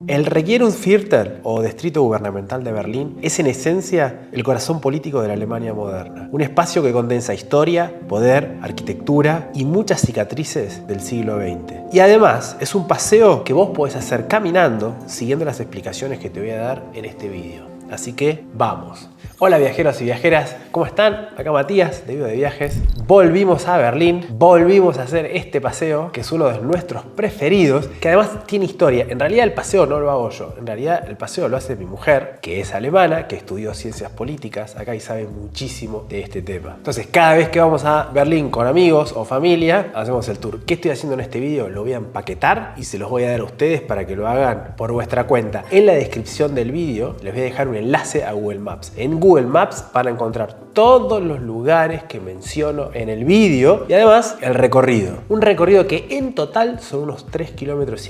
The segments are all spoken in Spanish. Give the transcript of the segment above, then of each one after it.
El Regierungsviertel, o Distrito Gubernamental de Berlín, es en esencia el corazón político de la Alemania moderna. Un espacio que condensa historia, poder, arquitectura y muchas cicatrices del siglo XX. Y además es un paseo que vos podés hacer caminando, siguiendo las explicaciones que te voy a dar en este video. Así que vamos. Hola viajeros y viajeras, ¿cómo están? Acá Matías, de Vivo de Viajes. Volvimos a Berlín, volvimos a hacer este paseo, que es uno de nuestros preferidos, que además tiene historia. En realidad el paseo no lo hago yo, en realidad el paseo lo hace mi mujer, que es alemana, que estudió ciencias políticas acá y sabe muchísimo de este tema. Entonces cada vez que vamos a Berlín con amigos o familia, hacemos el tour. ¿Qué estoy haciendo en este video? Lo voy a empaquetar y se los voy a dar a ustedes para que lo hagan por vuestra cuenta. En la descripción del video les voy a dejar un enlace a Google Maps. En Google Maps van a encontrar todos los lugares que menciono en el vídeo y además el recorrido. Un recorrido que en total son unos 3,5 kilómetros,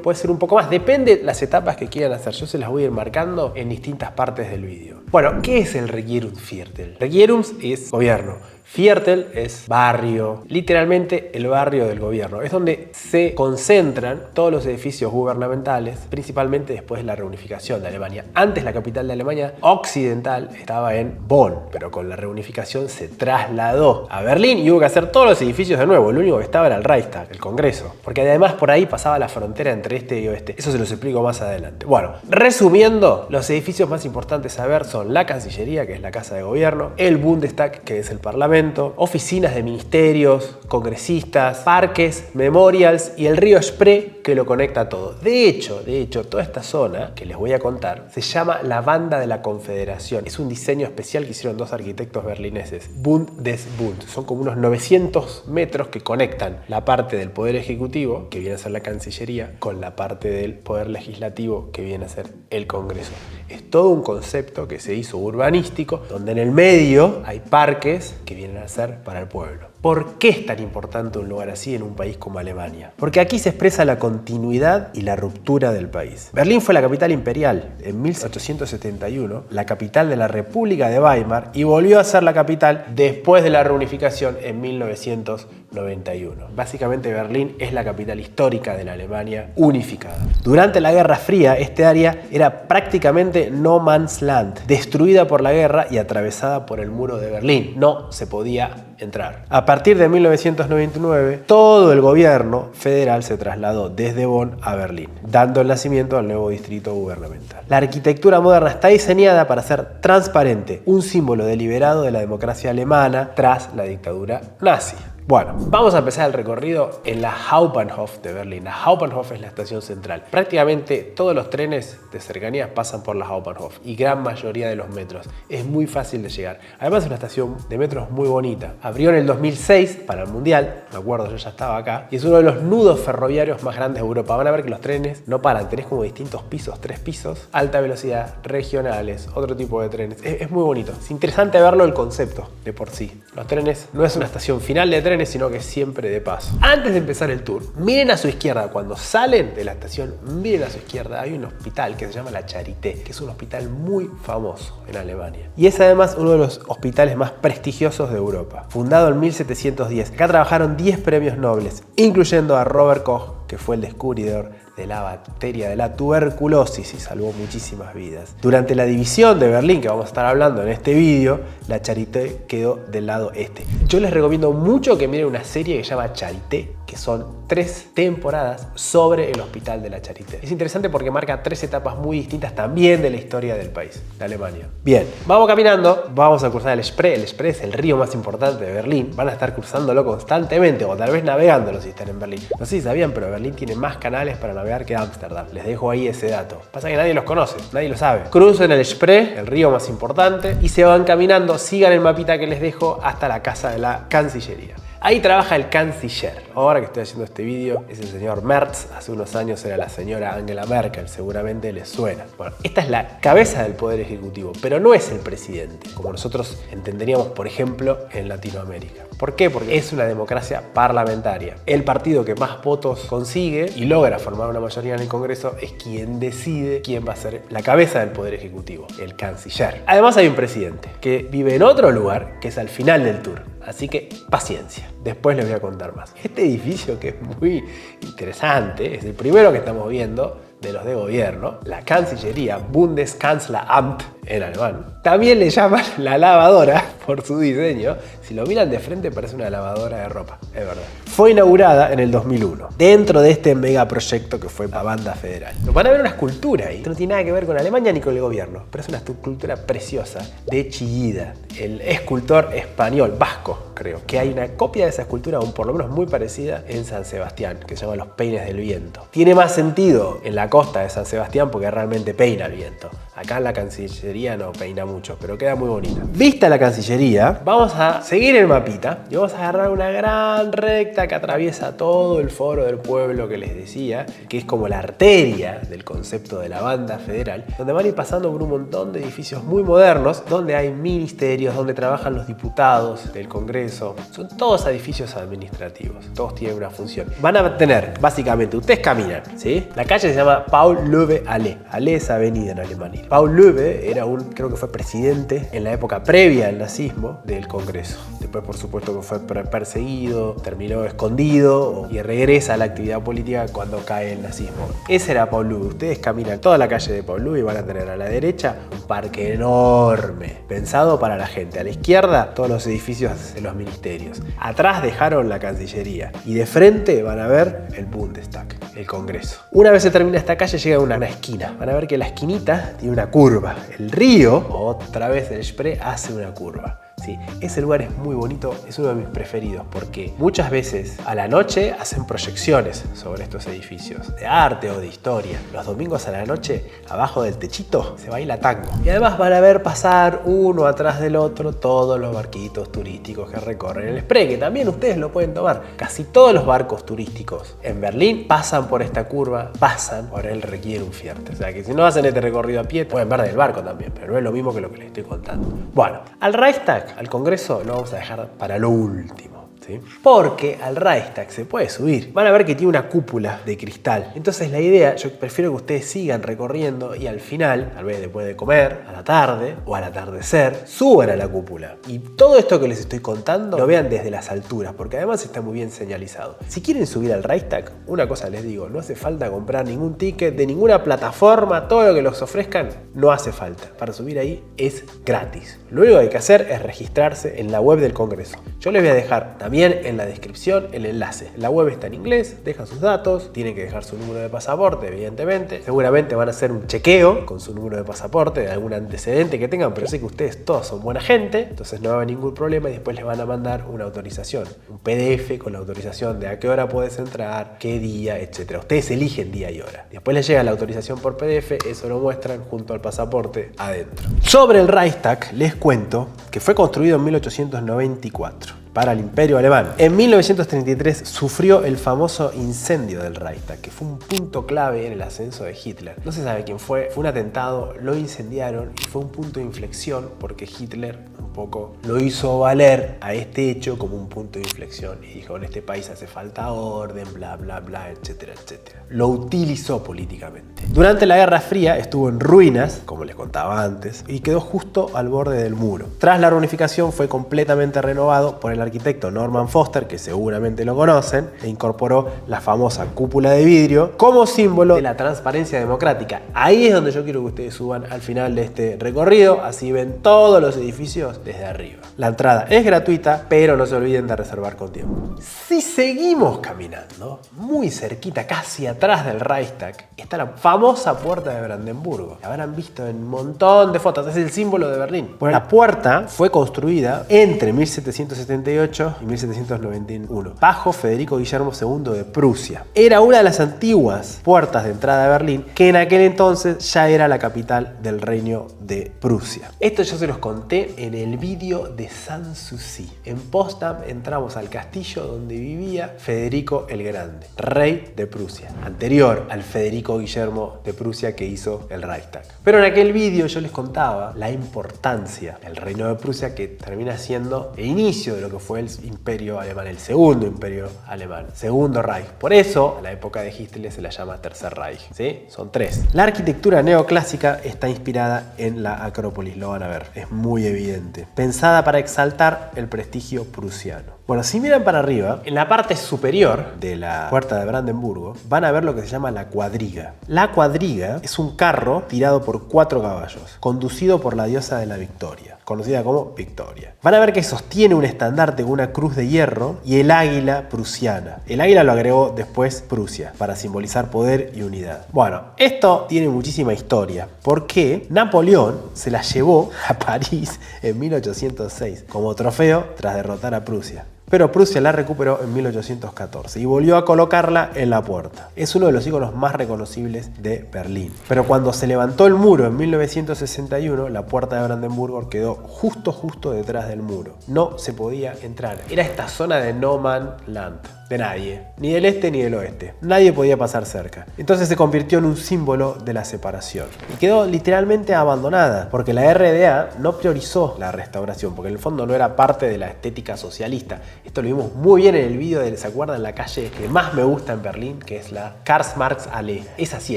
puede ser un poco más, depende de las etapas que quieran hacer. Yo se las voy a ir marcando en distintas partes del vídeo. Bueno, ¿qué es el Regierungsviertel? Regierungs es gobierno. Viertel es barrio, literalmente el barrio del gobierno. Es donde se concentran todos los edificios gubernamentales, principalmente después de la reunificación de Alemania. Antes la capital de Alemania occidental estaba en Bonn, pero con la reunificación se trasladó a Berlín y hubo que hacer todos los edificios de nuevo. Lo único que estaba era el Reichstag, el Congreso, porque además por ahí pasaba la frontera entre este y oeste. Eso se los explico más adelante. Bueno, resumiendo, los edificios más importantes a ver son la Cancillería, que es la Casa de Gobierno, el Bundestag, que es el Parlamento, oficinas de ministerios, congresistas, parques, memorials y el río Spree que lo conecta todo. De hecho, toda esta zona que les voy a contar se llama la Banda de la Confederación. Es un diseño especial que hicieron dos arquitectos berlineses, Bund des Bund. Son como unos 900 metros que conectan la parte del Poder Ejecutivo, que viene a ser la Cancillería, con la parte del Poder Legislativo, que viene a ser el Congreso. Es todo un concepto que se hizo urbanístico, donde en el medio hay parques que vienen a ser para el pueblo. ¿Por qué es tan importante un lugar así en un país como Alemania? Porque aquí se expresa la continuidad y la ruptura del país. Berlín fue la capital imperial en 1871, la capital de la República de Weimar, y volvió a ser la capital después de la reunificación en 1991. Básicamente Berlín es la capital histórica de la Alemania unificada. Durante la Guerra Fría, este área era prácticamente no man's land, destruida por la guerra y atravesada por el muro de Berlín. No se podía entrar. A partir de 1999, todo el gobierno federal se trasladó desde Bonn a Berlín, dando el nacimiento al nuevo distrito gubernamental. La arquitectura moderna está diseñada para ser transparente, un símbolo deliberado de la democracia alemana tras la dictadura nazi. Bueno, vamos a empezar el recorrido en la Hauptbahnhof de Berlín. La Hauptbahnhof es la estación central. Prácticamente todos los trenes de cercanías pasan por la Hauptbahnhof y gran mayoría de los metros. Es muy fácil de llegar. Además es una estación de metros muy bonita. Abrió en el 2006 para el Mundial, me acuerdo, yo ya estaba acá, y es uno de los nudos ferroviarios más grandes de Europa. Van a ver que los trenes no paran, tenés como distintos pisos, 3 pisos, alta velocidad, regionales, otro tipo de trenes. Es muy bonito. Es interesante verlo el concepto de por sí. Los trenes no es una estación final de trenes, sino que es siempre de paso. Antes de empezar el tour, miren a su izquierda, cuando salen de la estación, miren a su izquierda, hay un hospital que se llama la Charité, que es un hospital muy famoso en Alemania. Y es además uno de los hospitales más prestigiosos de Europa. Fundado en 1710, acá trabajaron 10 premios Nobel, incluyendo a Robert Koch, que fue el descubridor de la bacteria de la tuberculosis y salvó muchísimas vidas. Durante la división de Berlín, que vamos a estar hablando en este vídeo, la Charité quedó del lado este. Yo les recomiendo mucho que miren una serie que se llama Charité, que son 3 temporadas sobre el hospital de la Charité. Es interesante porque marca 3 etapas muy distintas también de la historia del país, de Alemania. Bien, vamos caminando, vamos a cruzar el Spree. El Spree es el río más importante de Berlín. Van a estar cruzándolo constantemente o tal vez navegándolo si están en Berlín. No sé si sabían, pero Berlín tiene más canales para navegar que Ámsterdam. Les dejo ahí ese dato. Pasa que nadie los conoce, nadie lo sabe. Crucen el Spree, el río más importante, y se van caminando, sigan el mapita que les dejo hasta la casa de la Cancillería. Ahí trabaja el canciller. Ahora que estoy haciendo este vídeo es el señor Merz. Hace unos años era la señora Angela Merkel, seguramente les suena. Bueno, esta es la cabeza del Poder Ejecutivo, pero no es el presidente, como nosotros entenderíamos, por ejemplo, en Latinoamérica. ¿Por qué? Porque es una democracia parlamentaria. El partido que más votos consigue y logra formar una mayoría en el Congreso es quien decide quién va a ser la cabeza del Poder Ejecutivo, el canciller. Además hay un presidente que vive en otro lugar, que es al final del tour. Así que paciencia, después les voy a contar más. Este edificio, que es muy interesante, es el primero que estamos viendo, de los de gobierno, la Cancillería, Bundeskanzleramt en alemán, también le llaman la lavadora por su diseño. Si lo miran de frente parece una lavadora de ropa, es verdad. Fue inaugurada en el 2001, dentro de este megaproyecto que fue la Banda Federal. Van a ver una escultura ahí, no tiene nada que ver con Alemania ni con el gobierno, pero es una escultura preciosa de Chillida, el escultor español, vasco creo, que hay una copia de esa escultura, aún por lo menos muy parecida, en San Sebastián, que se llama Los Peines del Viento. Tiene más sentido en la costa de San Sebastián porque realmente peina el viento. Acá en la Cancillería no peina mucho, pero queda muy bonita. Vista la Cancillería, vamos a seguir el mapita y vamos a agarrar una gran recta que atraviesa todo el foro del pueblo que les decía, que es como la arteria del concepto de la Banda Federal, donde van a ir pasando por un montón de edificios muy modernos, donde hay ministerios, donde trabajan los diputados del Congreso. Son todos edificios administrativos, todos tienen una función. Van a tener, básicamente, ustedes caminan, ¿sí? La calle se llama Paul-Löbe-Allee. Allee es avenida en alemán. Paul Löbe era creo que fue presidente en la época previa al nazismo del Congreso. Después, por supuesto, que fue perseguido, terminó escondido y regresa a la actividad política cuando cae el nazismo. Ese era Paul Löbe. Ustedes caminan toda la calle de Paul Löbe y van a tener a la derecha un parque enorme, pensado para la gente. A la izquierda, todos los edificios de los ministerios. Atrás dejaron la Cancillería y de frente van a ver el Bundestag, el Congreso. Una vez se termina esta calle, llega a una esquina. Van a ver que la esquinita tiene una curva. El río, otra vez el Spree, hace una curva. Sí, ese lugar es muy bonito, es uno de mis preferidos porque muchas veces a la noche hacen proyecciones sobre estos edificios de arte o de historia. Los domingos a la noche, abajo del techito, se baila tango. Y además van a ver pasar uno atrás del otro todos los barquitos turísticos que recorren el Spree, que también ustedes lo pueden tomar. Casi todos los barcos turísticos en Berlín pasan por esta curva, pasan por el Regierungsviertel. O sea que si no hacen este recorrido a pie, pueden ver del barco también, pero no es lo mismo que lo que les estoy contando. Bueno, al Reichstag, al Congreso, lo vamos a dejar para lo último. ¿Sí? Porque al Reichstag se puede subir. Van a ver que tiene una cúpula de cristal. Entonces la idea, yo prefiero que ustedes sigan recorriendo y al final, tal vez después de comer, a la tarde o al atardecer, suban a la cúpula. Y todo esto que les estoy contando lo vean desde las alturas, porque además está muy bien señalizado. Si quieren subir al Reichstag, una cosa les digo, no hace falta comprar ningún ticket de ninguna plataforma, todo lo que los ofrezcan no hace falta. Para subir ahí es gratis. Lo único que hay que hacer es registrarse en la web del Congreso. Yo les voy a dejar también en la descripción el enlace. La web está en inglés, dejan sus datos, tienen que dejar su número de pasaporte, evidentemente. Seguramente van a hacer un chequeo con su número de pasaporte, de algún antecedente que tengan, pero sé que ustedes todos son buena gente, entonces no va a haber ningún problema y después les van a mandar una autorización, un PDF con la autorización de a qué hora puedes entrar, qué día, etc. Ustedes eligen día y hora. Después les llega la autorización por PDF, eso lo muestran junto al pasaporte adentro. Sobre el Reichstag les cuento que fue construido en 1894. Para el Imperio Alemán. En 1933 sufrió el famoso incendio del Reichstag, que fue un punto clave en el ascenso de Hitler. No se sabe quién fue un atentado, lo incendiaron y fue un punto de inflexión porque Hitler un poco lo hizo valer a este hecho como un punto de inflexión y dijo, en este país hace falta orden, bla, bla, bla, etcétera, etcétera. Lo utilizó políticamente. Durante la Guerra Fría estuvo en ruinas, como les contaba antes, y quedó justo al borde del muro. Tras la reunificación fue completamente renovado por el arquitecto Norman Foster, que seguramente lo conocen, e incorporó la famosa cúpula de vidrio como símbolo de la transparencia democrática. Ahí es donde yo quiero que ustedes suban al final de este recorrido, así ven todos los edificios desde arriba. La entrada es gratuita, pero no se olviden de reservar con tiempo. Si seguimos caminando, muy cerquita, casi atrás del Reichstag, está la famosa puerta de Brandenburgo. La habrán visto en un montón de fotos, es el símbolo de Berlín. Bueno, la puerta fue construida entre 1778 y 1791, bajo Federico Guillermo II de Prusia. Era una de las antiguas puertas de entrada de Berlín, que en aquel entonces ya era la capital del Reino de Prusia. Esto yo se los conté en el vídeo de Sanssouci. En Potsdam entramos al castillo donde vivía Federico el Grande, rey de Prusia, anterior al Federico Guillermo de Prusia que hizo el Reichstag. Pero en aquel vídeo yo les contaba la importancia del Reino de Prusia, que termina siendo el inicio de lo que fue el Imperio Alemán, el segundo Imperio Alemán, segundo Reich. Por eso a la época de Hitler se la llama Tercer Reich, ¿sí? Son tres. La arquitectura neoclásica está inspirada en la Acrópolis, lo van a ver, es muy evidente. Pensada para exaltar el prestigio prusiano. Bueno, si miran para arriba, en la parte superior de la puerta de Brandenburgo van a ver lo que se llama la cuadriga. La cuadriga es un carro tirado por 4 caballos, conducido por la diosa de la victoria, conocida como Victoria. Van a ver que sostiene un estandarte con una cruz de hierro y el águila prusiana. El águila lo agregó después Prusia, para simbolizar poder y unidad. Bueno, esto tiene muchísima historia, porque Napoleón se la llevó a París en 1806 como trofeo tras derrotar a Prusia. Pero Prusia la recuperó en 1814 y volvió a colocarla en la puerta. Es uno de los íconos más reconocibles de Berlín. Pero cuando se levantó el muro en 1961, la puerta de Brandenburgo quedó justo detrás del muro. No se podía entrar. Era esta zona de no man land. De nadie, ni del este ni del oeste. Nadie podía pasar cerca. Entonces se convirtió en un símbolo de la separación. Y quedó literalmente abandonada, porque la RDA no priorizó la restauración, porque en el fondo no era parte de la estética socialista. Esto lo vimos muy bien en el video de, ¿se acuerdan? La calle que más me gusta en Berlín, que es la Karl-Marx-Allee. Esa sí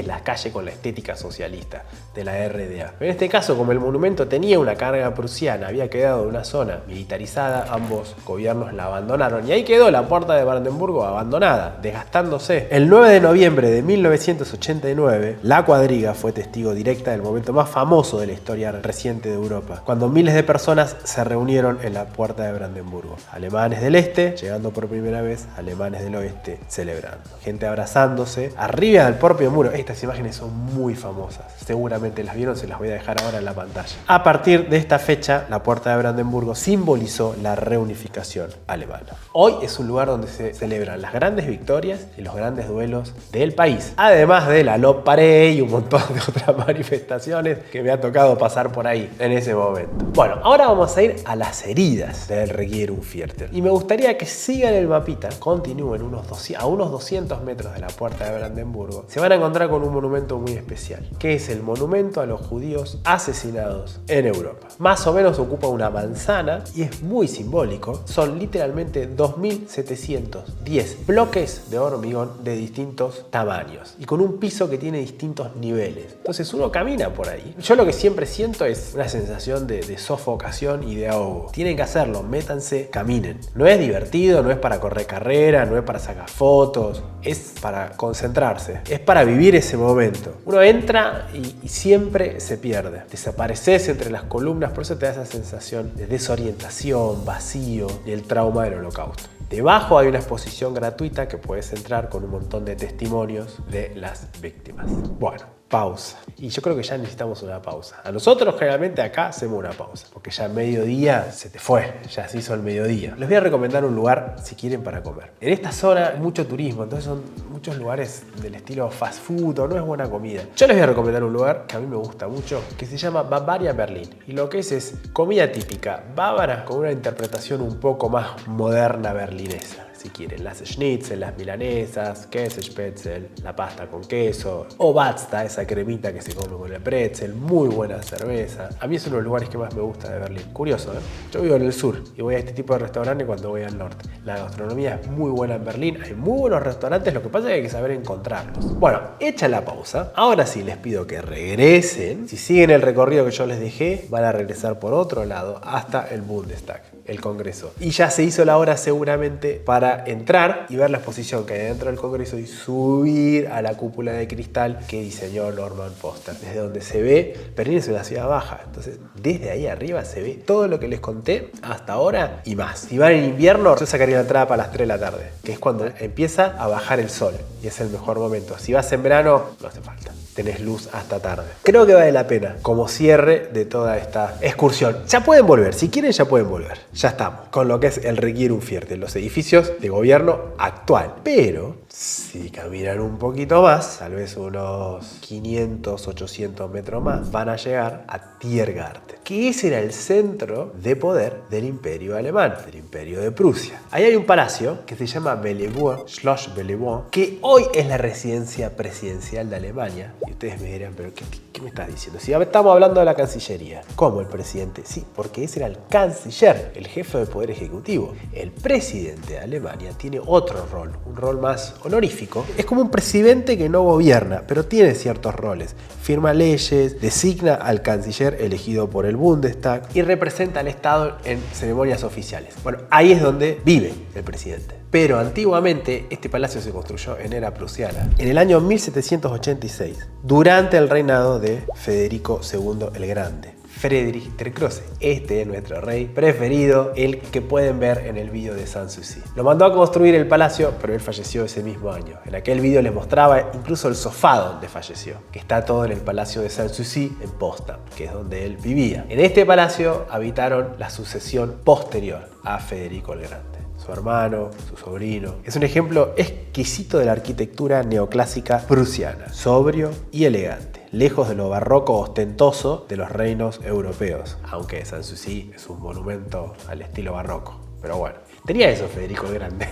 es la calle con la estética socialista de la RDA. Pero en este caso, como el monumento tenía una carga prusiana, había quedado en una zona militarizada, ambos gobiernos la abandonaron. Y ahí quedó la puerta de Brandenburgo abandonada, desgastándose. El 9 de noviembre de 1989, la cuadriga fue testigo directa del momento más famoso de la historia reciente de Europa, cuando miles de personas se reunieron en la puerta de Brandenburgo. Alemanes del este llegando por primera vez, alemanes del oeste celebrando. Gente abrazándose arriba del propio muro. Estas imágenes son muy famosas. Seguramente las vieron, se las voy a dejar ahora en la pantalla. A partir de esta fecha, la puerta de Brandenburgo simbolizó la reunificación alemana. Hoy es un lugar donde se celebran las grandes victorias y los grandes duelos del país. Además de la Love Parade y un montón de otras manifestaciones que me ha tocado pasar por ahí en ese momento. Bueno, ahora vamos a ir a las heridas del Regierungsviertel. Y me gustaría que sigan el mapita, continúen a unos 200 metros de la puerta de Brandenburgo. Se van a encontrar con un monumento muy especial, que es el monumento a los judíos asesinados en Europa. Más o menos ocupa una manzana y es muy simbólico. Son literalmente 2710 bloques de hormigón de distintos tamaños y con un piso que tiene distintos niveles. Entonces uno camina por ahí. Yo lo que siempre siento es una sensación de sofocación y de ahogo. Tienen que hacerlo, métanse, caminen. No es divertido, no es para correr carrera, no es para sacar fotos, es para concentrarse, es para vivir ese momento. Uno entra y siempre se pierde. Desapareces entre las columnas, por eso te da esa sensación de desorientación, vacío y el trauma del Holocausto. Debajo hay una exposición gratuita que puedes entrar con un montón de testimonios de las víctimas. Bueno, pausa. Y yo creo que ya necesitamos una pausa. A nosotros generalmente acá hacemos una pausa, porque ya mediodía se te fue, ya se hizo el mediodía. Les voy a recomendar un lugar si quieren para comer. En esta zona hay mucho turismo, entonces son muchos lugares del estilo fast food o no es buena comida. Yo les voy a recomendar un lugar que a mí me gusta mucho, que se llama Bavaria Berlin. Y lo que es comida típica bávara con una interpretación un poco más moderna berlinesa. Si quieren, las schnitzel, las milanesas, Käsespätzle, la pasta con queso, o Batsta, esa cremita que se come con el pretzel, muy buena cerveza. A mí es uno de los lugares que más me gusta de Berlín. Curioso, ¿eh? Yo vivo en el sur y voy a este tipo de restaurantes cuando voy al norte. La gastronomía es muy buena en Berlín, hay muy buenos restaurantes, lo que pasa es que hay que saber encontrarlos. Bueno, hecha la pausa, ahora sí les pido que regresen. Si siguen el recorrido que yo les dejé, van a regresar por otro lado hasta el Bundestag, el Congreso. Y ya se hizo la hora seguramente para entrar y ver la exposición que hay dentro del Congreso y subir a la cúpula de cristal que diseñó Norman Foster. Desde donde se ve, Berlín es una ciudad baja, entonces desde ahí arriba se ve todo lo que les conté hasta ahora y más. Si van en invierno, yo sacaría la entrada para las 3 de la tarde, que es cuando empieza a bajar el sol y es el mejor momento. Si vas en verano, no hace falta. Tenés luz hasta tarde. Creo que vale la pena como cierre de toda esta excursión. Ya pueden volver, si quieren ya pueden volver. Ya estamos con lo que es el Regierungsviertel, los edificios de gobierno actual. Pero si caminan un poquito más, tal vez unos 500, 800 metros más, van a llegar a Tiergarten, que ese era el centro de poder del Imperio Alemán, del Imperio de Prusia. Ahí hay un palacio que se llama Bellevue, Schloss Bellevue, que hoy es la residencia presidencial de Alemania. Y ustedes me dirán, pero ¿Qué me estás diciendo? Si estamos hablando de la Cancillería. ¿Cómo el presidente? Sí, porque ese era el canciller, el jefe del Poder Ejecutivo. El presidente de Alemania tiene otro rol, un rol más honorífico. Es como un presidente que no gobierna, pero tiene ciertos roles. Firma leyes, designa al canciller elegido por el Bundestag y representa al Estado en ceremonias oficiales. Bueno, ahí es donde vive el presidente. Pero antiguamente este palacio se construyó en era prusiana, en el año 1786, durante el reinado de Federico II el Grande. Friedrich der Grosse, este es nuestro rey preferido, el que pueden ver en el vídeo de Sanssouci. Lo mandó a construir el palacio, pero él falleció ese mismo año. En aquel vídeo les mostraba incluso el sofá donde falleció, que está todo en el palacio de Sanssouci en Potsdam, que es donde él vivía. En este palacio habitaron la sucesión posterior a Federico el Grande. Su hermano, su sobrino. Es un ejemplo exquisito de la arquitectura neoclásica prusiana, sobrio y elegante, lejos de lo barroco ostentoso de los reinos europeos, aunque Sanssouci es un monumento al estilo barroco. Pero bueno, tenía eso Federico el Grande.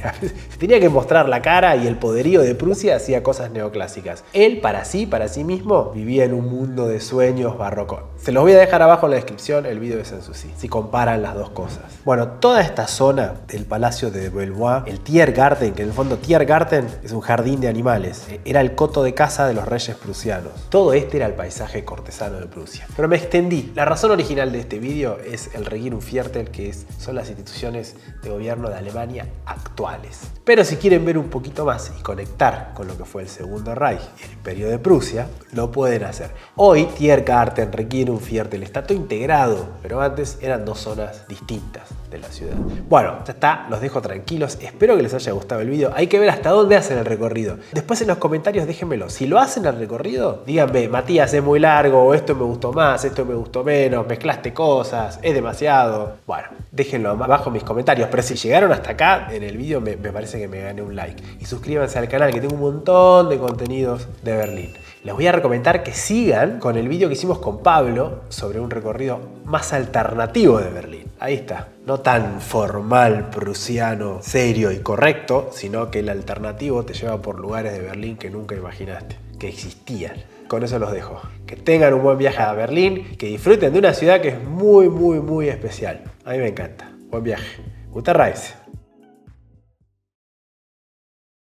Tenía que mostrar la cara y el poderío de Prusia, hacía cosas neoclásicas. Él, para sí mismo, vivía en un mundo de sueños barroco. Se los voy a dejar abajo en la descripción el video de Sanssouci, si comparan las dos cosas. Bueno, toda esta zona del Palacio de Belvoir, el Tiergarten, que en el fondo Tiergarten es un jardín de animales, era el coto de caza de los reyes prusianos. Todo este era el paisaje cortesano de Prusia. Pero me extendí. La razón original de este video es el Regierungsviertel, que son las instituciones de gobierno de Alemania actuales. Pero si quieren ver un poquito más y conectar con lo que fue el Segundo Reich y el Imperio de Prusia, lo pueden hacer. Hoy Tiergarten, Regierungsviertel está todo integrado, pero antes eran dos zonas distintas de la ciudad. Bueno, ya está, los dejo tranquilos. Espero que les haya gustado el video. Hay que ver hasta dónde hacen el recorrido. Después en los comentarios déjenmelo. Si lo hacen el recorrido, díganme, Matías, es muy largo, o esto me gustó más, esto me gustó menos, mezclaste cosas, es demasiado. Bueno, déjenlo abajo en mis comentarios. Pero si llegaron hasta acá en el video, me parece que me gané un like. Y suscríbanse al canal, que tengo un montón de contenidos de Berlín. Les voy a recomendar que sigan con el video que hicimos con Pablo sobre un recorrido más alternativo de Berlín. Ahí está. No tan formal, prusiano, serio y correcto, sino que el alternativo te lleva por lugares de Berlín que nunca imaginaste que existían. Con eso los dejo. Que tengan un buen viaje a Berlín, que disfruten de una ciudad que es muy, muy, muy especial. A mí me encanta. Buen viaje. Gute Reise.